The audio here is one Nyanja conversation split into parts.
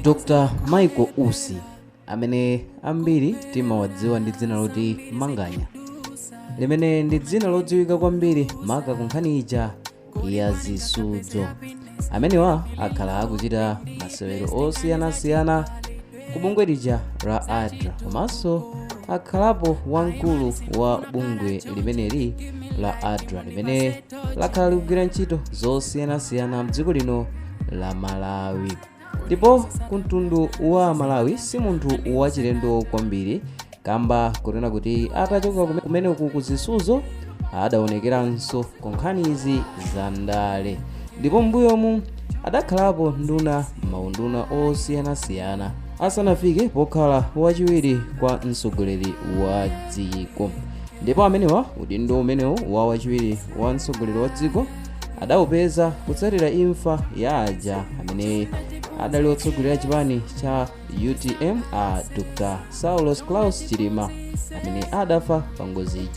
Dr. Michael Usi amene ambiri timawadziwa ndi dzina loti Manganya, limene ndi dzina lodziwika kwambiri maka kunkhani ija ya zisudzo. Amenewa akhala akuchita masewero osiyanasiyana ku bungwe lija la ADRA, komanso akhalapo wamkulu wa bungwe limeneli la ADRA limene lakhala likugwira ntchito zosiyanasiyana mdziko lino la Malawi. Ndipo kumtundu wa Malawi si munthu wachilendo kwambiri, kamba kunena kuti atachoka kumeneku ku zisudzo adaonekeranso ku nkhani izi za ndale. Ndipo mbuyomu adakhalapo nduna maunduna osiyanasiyana asanafike pokhala wachiwiri kwa mtsogoleri wa dziko. Ndipo amenewa udindo umenewu wa wachiwiri wa mtsogoleri wa dziko adawupeza kutsatira imfa ya aja amene adali otsogolera chipani cha UTM a Dr. Saulos Klaus Chilima amene adafa pa ngozi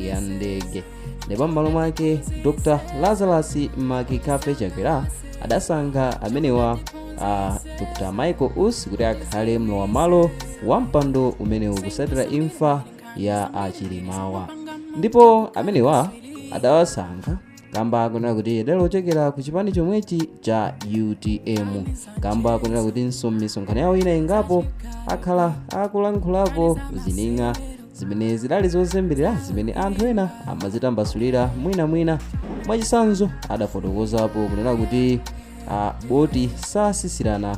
ya ndege. Ndipo m'malo mwake Dr. Lazarus Makikafe Chakwera adasankha amenewa Dr. Michael Usi kuti akhale mlowam'malo wa mpando umenewu kusatira imfa ya achilimawa. Ndipo amenewa adawasankha kamba kunena kuti adali ochokera ku chipani chomwechi cha UTM, kamba kunena kuti misonkhano yawo ina ingapo akhala akulankhulapo zininga zimene zidali zozemberera zimene anthu ena amazitambasulira mwina mwachisanzo adafotokozapo kunena kuti boti sasisirana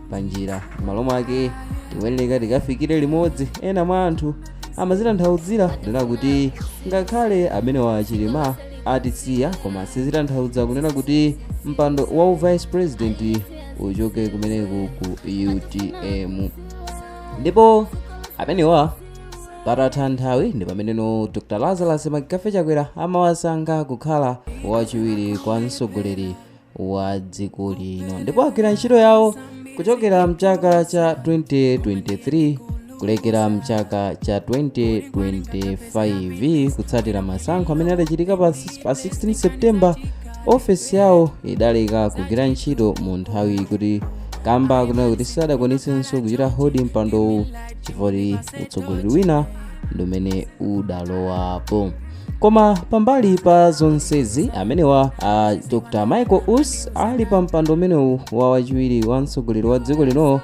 panjira, m'malo mwake tiweneka tikafikire limodzi. Ena mwa anthu amazitanthauzira kunena kuti ngakhale amene wa Chilima atisiya, koma sizitanthauza kunena kuti mpando wa vice president uchoke kumeneku ku UTM. Ndipo amenewa patatha nthawi ndi pameneno Dr. Lazarus Makikafe Chakwera amawasankha kukhala wachiwiri kwa mtsogoleri wa dziko lino. Ndipo agwira ntchito yawo kuchokera mchaka cha 2023 kulekera mchaka cha 2025 kutsatira masankho amene adachitika pa 16 September. Ofesi yawo idaleka kugwira ntchito mu nthawi kuti kamba kunena kuti sadakwanitsenso kuchita hodi mpandowu chifukwa utsogoleri wina ndi umene udalowapo. Koma pambali pa zonsezi amenewa Dr. Michael Usi ali pa mpando umenewu wa wachiwiri wa mtsogoleri wa dziko lino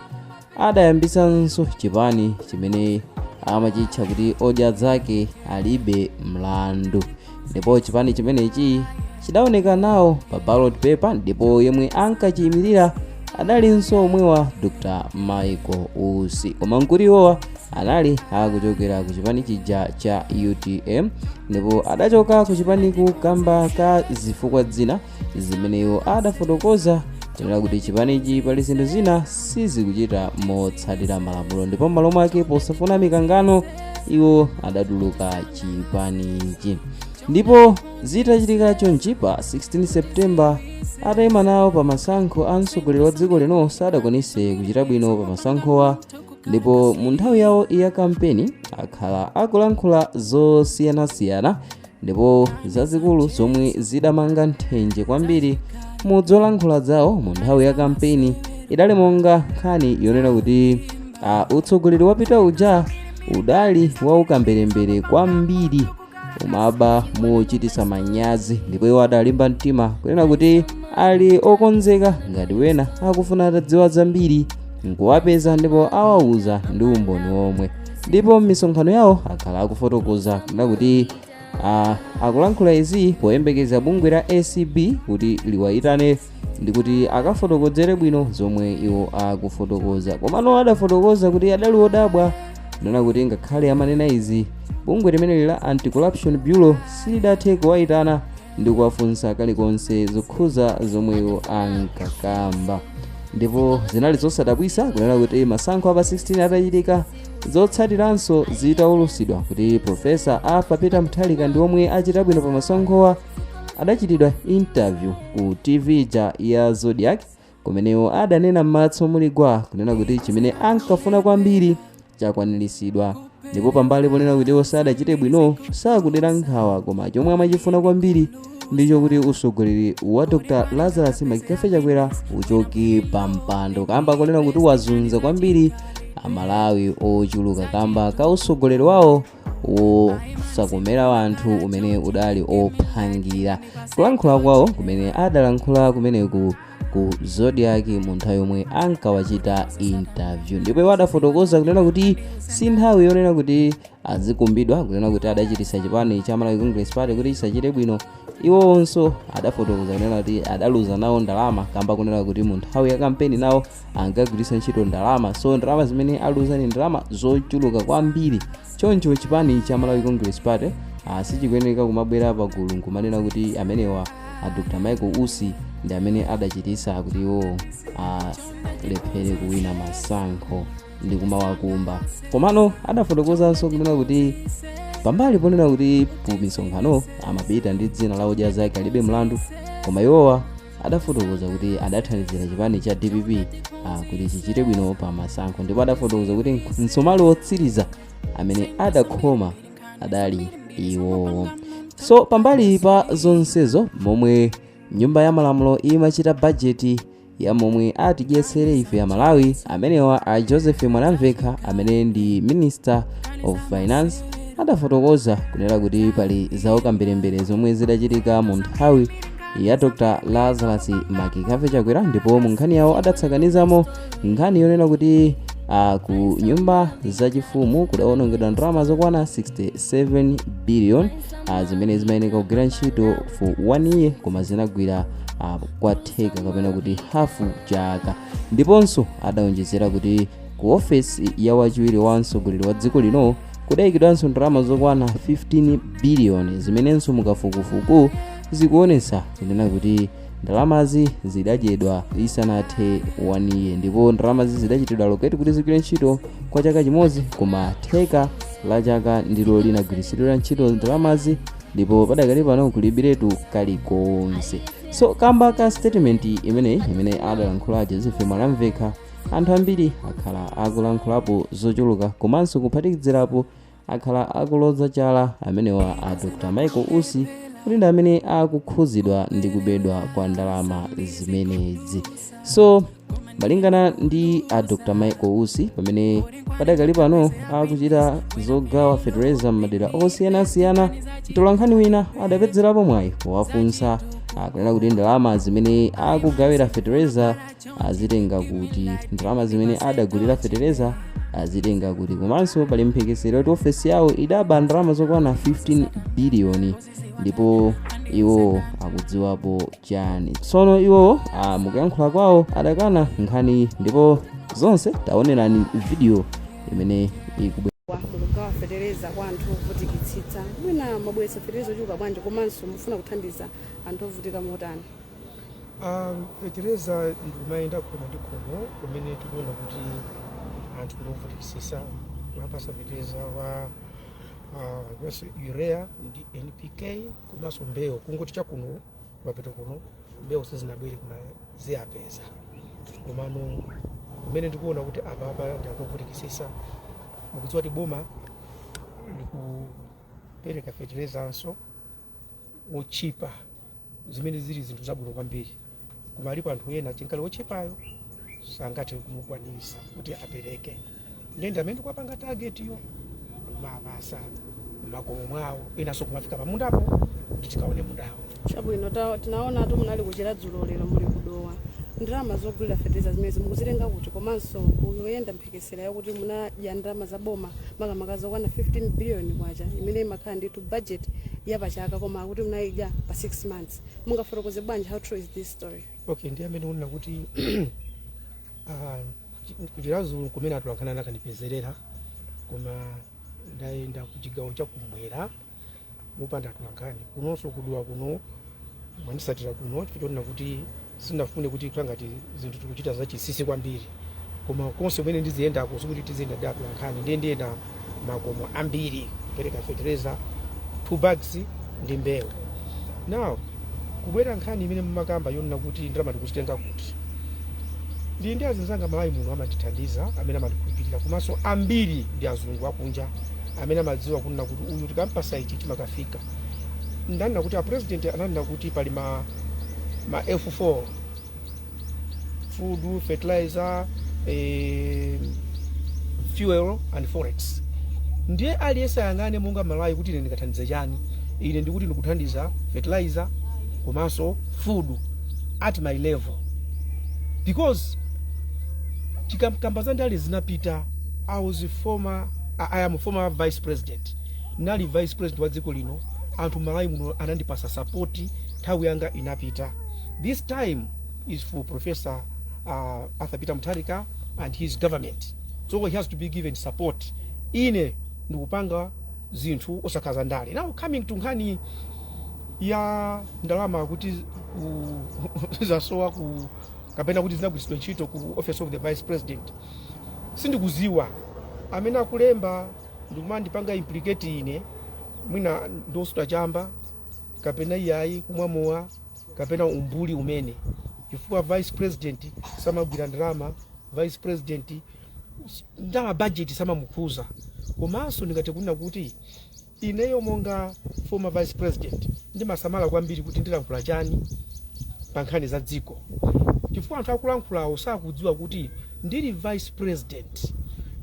adayambisanso chipani chimene amachitcha kuti odya zake alibe mlandu. Ndipo chipani chimenechi chidaoneka nawo pa ballot paper, ndipo yemwe ankachiyimirira adalinso omwewa Dr. Michael Usi, koma nkuriwowa anali akuchokera ku chipani chija cha UTM. Ndipo adachoka ku chipaniku kamba ka zifukwa zina zimeneyo adafotokoza kunena kuti chipanichi pali zinthu zina sizikuchita motsatira malamulo. Ndipo m'malo mwake posafuna mikangano iwo adatuluka chipanichi. Ndipo zitachitika chonchi pa 16 September atayima nawo pa masankho a mtsogoleri wa dziko lino sadakwanise kuchita bwino pa masankhowa. Ndipo mu nthawi yawo ya kampeni akhala akulankhula zosiyanasiyana, ndipo zazikulu zomwe zidamanga nthenje kwambiri mu zolankhula zawo mu nthawi ya kampeni idali monga nkhani yonena kuti utsogoleri wapita uja udali waukamberembere kwambiri, umaba mochitisa manyazi. Ndipo iwo adalimba mtima kunena kuti ali okonzeka ngati wena akufuna atadziwa zambiri nkuwapeza ndipo awauza ndi umboni omwe. Ndipo m'misonkhano yawo akhala akufotokoza kunena kuti akulankhula izi poyembekeza bungwe la ACB kuti liwayitane ndi kuti akafotokozere bwino zomwe iwo akufotokoza. Komano adafotokoza kuti adali odabwa kunena kuti ngakhale amanena izi bungwe limeneli la Anti-Corruption Bureau silidathe kuwayitana ndi kuwafunsa kalikonse zokhuza zomwe iwo ankakamba. Ndipo zinali zosadabwisa kunena kuti masankho apa 16 atachitika, zotsatiranso zitaulusidwa kuti Profesa Arthur Peter Mutharika ndi omwe achita bwino pa masankhowa adachitidwa interview ku TV ya Zodiac, kumenewo adanena m'matso muligwa kunena kuti chimene ankafuna kwambiri chakwaniritsidwa. Ndipo pambali ponena kuti sadachite bwino sakudera nkhawa, koma chomwe amachifuna kwambiri ndicho kuti usogoleri wa Dr. Lazarus Makikafe Chakwera uchoke pampando kamba kunena kuti wazunza kwambiri amalawi ochuluka kamba ka usogoleri wawo wosakomera anthu umene udali ophangira. Kulankhula kwawo kumene adalankhula kumene ku Zodiac mu nthawi yomwe ankawachita interview, ndipo adafotokoza kunena kuti si nthawi yonena kuti azikumbidwa kunena kuti adachitisa chipani cha Malawi Congress Party kuti chisachite bwino. Iwonso adafotokoza kunena kuti adaluza nawo ndalama kamba kunena kuti mu nthawi ya kampeni nawo ankagwiritsa ntchito ndalama, so ndalama zimene aluza ni ndalama zochuluka kwambiri. Choncho chipani cha Malawi Congress Party sichikuyeneka kumabwera pagulu nkumanena kuti amenewa Dr. Michael Usi ndi amene adachitisa kuti iwo alephere kuwina masankho ndi kumawakumba. Komano adafotokozanso kunena kuti pambali ponena kuti misonkhano amapita ndi dzina la odya zake alibe mlandu, koma iwowa adafotokoza kuti adathandizira chipani cha DPP kuti chichite bwino pa masankho, ndipo adafotokoza kuti msomali wotsiriza amene adakhoma adali iwowo. So pambali pa zonsezo momwe nyumba ya malamulo imachita bajeti ya momwe atidyesere ife ya Malawi, amenewa a Joseph Mwanamveka amene ndi Minister of Finance adafotokoza kunena kuti pali zawo kambirembere zomwe zidachitika mu nthawi ya Dr. Lazarus Makikafe Chakwera, ndipo mu nkhani yawo adatsakanizamo nkhani yonena kuti ku nyumba zachifumu kudawonongedwa ndalama zokwana 67 billion zimene zimayeneka kugwira ntchito for 1 year koma zinagwira kwatheka kapena kuti hafu chaka. Ndiponso adawonjezera kuti ku ofesi ya wachiwiri wa mtsogoleri wa dziko lino kudayikidwanso ndalama zokwana 15 billion zimenenso mukafukufuku zikuonesa kunena kuti ndalamazi zidadyedwa isanathe 1 year, ndipo ndalamazi zidachitidwa loketi kuti zigwire ntchito kwa chaka chimodzi koma theka la chaka ndilo linagwiritsidwira ntchito ndalamazi, ndipo padakali pano kulibiretu kalikonse. So kamba ka statement imene adalankhula Joseph Mwanamveka, anthu ambiri akhala akulankhulapo zochuluka komanso kuphatikizirapo akhala akuloza chala amenewa a Dr. Michael Usi kuti ndi amene akukhuzidwa ndi kubedwa kwa ndalama zimenezi. So malingana ndi a Dr. Michael Usi pamene padakali pano akuchita zogawa feteleza m'madera osiyanasiyana, mtolankhani wina adapezerapo mwayi powafunsa kunena kuti ndalama zimene akugawira feteleza azitenga kuti, ndalama zimene adagulira feteleza azitenga kuti, komanso pali mphekesero kuti ofesi yawo idaba ndalama zokwana 15 billion ndipo iwo akudziwapo chani. Tsono iwo mukuyankhula kwawo adakana nkhani, ndipo zonse taonerani video imene kugawa feteleza kwa anthu ovutikitsitsa. Mwina mabweretsa feteleza ochuluka bwanji komanso mufuna kuthandiza anthu ovutika motani? Feteleza ndimayenda khomo ndi khomo kumene tikuona kuti anthu ovutikitsitsa mapasa feteleza wa urea ndi NPK komanso mbewu kungoti chakuno mapeta kuno mbewu sizinabwere kuna ziyapeza, komano kumene tikuona kuti apa ndikuvutikitsitsa mukudziwa kuti boma likupereka fetelezanso wochipa zimene zili zinthu zabwino kwambiri, koma alipo anthu ena chinkali wochipayo sangathe kumukwanisa kuti apereke. Ndenda amene kwapanga target yo mabasa makomo mwawo inaso kumafika pamundapo kuti tikaone mundawo. Chabwino tinaona tu munali kuchera dzulo lero muli kudowa ndalama zogulira feteleza zimene mukuzitenga kuti, komanso kuyenda mphekesera yakuti munadya ndalama za boma makamaka zokwana 15 billion kwacha imene imakhala nditu budget ya pachaka koma kuti munayidya pa 6 months. Mungafotokoze bwanji how true is this story? Okay, ndiye amene unena kuti kuchera dzulo kumene atulankhana nakanipezerera koma ndaenda kuchigawo chakumwera mupanda atulankhani kunonso kuduwa kuno mwandisatira kuno chifukwa kuti sinafune kuti ngati zinthu tikuchita zachisisi kwambiri, koma konse kumene ndiziyendako sikuti tiziyenda ndi atulankhani ndiyenda makomo ambiri kupereka feteleza 2 bags ndi mbewu. Now kubwera nkhani imene mmakamba yonena kuti ndalama ndikuchitenga kuti ndi ndi azinzanga Malawi muno amatithandiza amene amatikhulupirira, komanso ambiri ndi azungu akunja amene amadziwa kunena kuti uyu tikampasa ichi chimakafika. ndanena kuti a president ananena kuti pali ma F4 food, fertilizer, fuel and forex. Ndiye aliyesa yangane munga Malawi kuti ine ndikathandiza chani. Ine ndikuti ndikuthandiza fertilizer komanso food at my level. Because chikamkamba ndali zinapita, I am a former vice president. Nali vice president wa dziko lino, anthu Malawi muno anandipasa support nthawi yanga inapita. This time is for Professor Arthur Peter Mutharika and his government. So he has to be given support. Ine ndikupanga zinthu osakaza ndale. Now coming to nkhani ya ndalama kuti zasowa kapena kuti zinagwiritsidwa ntchito ku office of the vice president. Sindikuziwa amene akulemba ndikumandipanga implicate ine mwina ndosuta chamba kapena iyayi kumwamowa kapena umbuli umene chifukwa vice president samagwira ndalama, vice president ndalama budget samamukhuza. Komanso ndingati kunena kuti ineyo monga former vice president ndimasamala kwambiri kuti ndilankhula chani pa nkhani za dziko, chifukwa anthu akulankhulawo sakudziwa kuti ndili vice president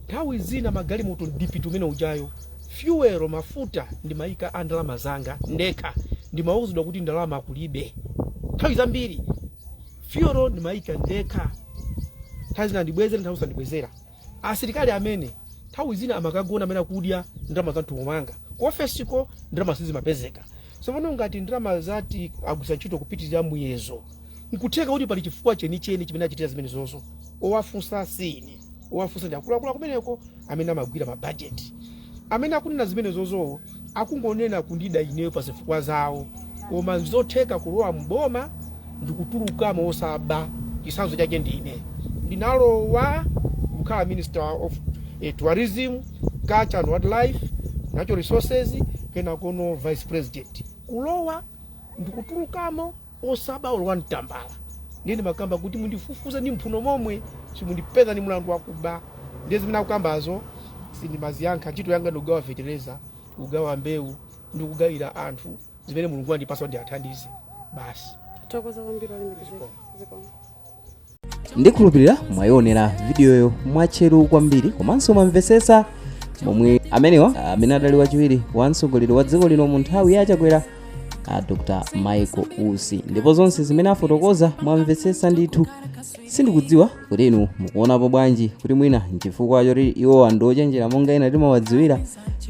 nthawi zina magalimoto ndipita umene ujayo fuel mafuta ndimayika a ndalama zanga ndekha, ndimauzidwa kuti ndalama kulibe. Nthawi zambiri fuel ndimayika ndekha, nthawi zina ndibwezera nthawi zina ndibwezera. Asilikali amene nthawi zina amakagona amene akudya ndalama za mtundu wanga ofesiko ndalama sizimapezeka. Sopono ngati ndalama zati agwisa ntchito kupitirira muyezo nkutheka kuti pali chifukwa chenicheni chimene achitira zimene zonso owafunsa sine, owafunsa ndi akuluakulu kumeneko amene amagwira ma budget, amene akunena zimene zonso akungonena kundida ineyo pa zifukwa zawo, koma zotheka kulowa mboma ndikutulukamo osaba. Chisanzo chake ndine ndinalowa kukhala Minister of Tourism, Culture and Wildlife, Natural Resources, kena kono Vice President. Kulowa ndikutulukamo osaba olwa ntambala. Ndine makamba kuti mundifufuza ni mphuno momwe simundipeza ni mulandu wakuba. Ndezi mina kukambazo sindimaziyankha ntchito yanga ndogawa feteleza, kugawa mbewu, ndikugawira anthu zimene Mulungu andipasa ndi athandize. Basi. Tokoza kwambiri alimikizeko. Ndikhulupirira mwayionera videoyo mwatcheru kwambiri komanso mwamvetsetsa momwe amenewa amene adali wachiwiri wa mtsogoleri wa dziko lino mu nthawi yachakwera Dr. Michael Usi, ndipo zonse zimene afotokoza mwamvetsetsa ndithu. Sindikudziwa kuti inu mukuonapo bwanji kuti mwina nchifukwa choti iwo anthu ochenjera monga ena timawadziwira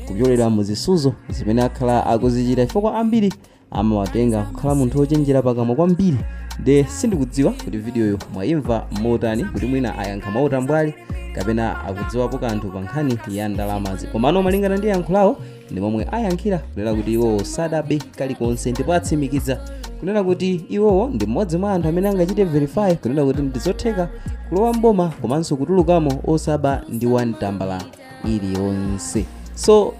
kupyolera muzisuzo zimene akhala akuzichita, chifukwa ambiri amawatenga kukhala munthu ochenjera pakamwa kwambiri. De sindikudziwa kuti videoyo mwayimva motani, kuti mwina ayankha mautambwali kapena akudziwapo kanthu pa nkhani ya ndalamazi. Komano malingana ndi yankhulawo ndi momwe ayankhira kunena kuti iwowo sadabe kalikonse, ndipo atsimikiza kunena kuti iwowo ndi mmodzi mwa anthu amene angachite verify kunena kuti ndizotheka kulowa mboma komanso kutulukamo osaba ndi wantambala iliyonse. So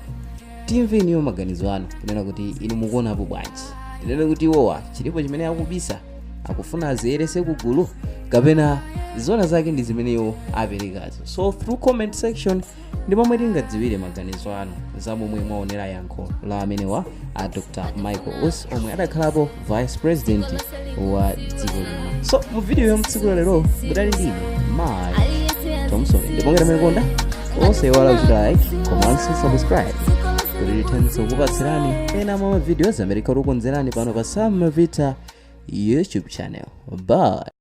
timveniyo maganizo anu kunena kuti inu mukuonapo bwanji. Tinene kuti iwowa chilipo chimene akubisa akufuna aziyerese kugulu kapena zona zake ndi zimeneyo aperekazo. So through comment section ndi momwe tingadziwire maganizo anu za momwe mwaonera yankho la amenewa a Dr. Michael Usi omwe adakhalapo vice president wa dziko lino. So mu video ya mtsiku lero mudali ndine Mike Thompson, ndipo ngati mwakonda osaiwala kuchita like komanso subscribe kuti tithenso kupatsirani ena mwa videos amene tikukonzerani pano pa Sam Vita YouTube channel. Bye.